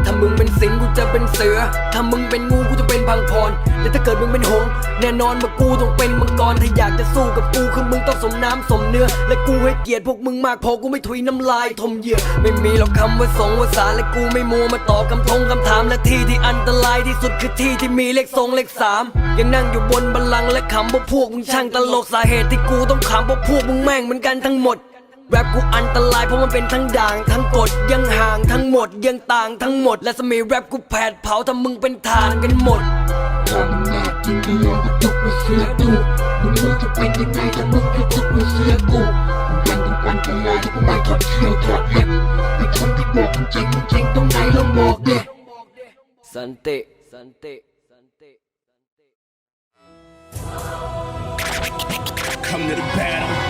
ถ้ามึงเป็นสิงกูจะเป็นเสือถ้ามึงเป็นงูกูจะเป็นพังพรและถ้าเกิดมึงเป็นหงส์แน่นอนว่ากูต้องเป็นมังกรถ้าอยากจะสู้กับกูคือมึงต้องสมน้ำสมเนื้อและกูให้เกียรติพวกมึงมากพอกูไม่ถุยน้ำลายทมเหยื่อไม่มีหรอกคำว่าสงว่าสารและกูไม่มัวมาตอบคำถามและที่ที่อันตรายที่สุดคือที่ที่มีเลข2เลข3ยังนั่งอยู่บนบัลลังก์และขำว่าพวกมึงช่างตลกสาเหตุที่กูต้องขำเพราะพวกมึงแม่งเหมือนกันทั้งหมดแรปกูอันตรายเพราะมันเป็นทั้งด่างทั้งกฎยังห่างทั้งหมดยังต่างทั้งหมดและสมัยแรปกูแผดเผาถ้ามึงเป็นทานกันหมดถ้ามึงอยากกินก็ลองไปตกมาเสือดูมึงรู้จะเป็นยังไงถ้ามึงไปตกมาเสือกูมึงยังต้องอันตรายถ้ากูไม่ถอดเขี้ยวถอดเล็บไอ้คนที่บอกมึงเจ๋งตรงไหนลองบอกดิสันติCome to the battle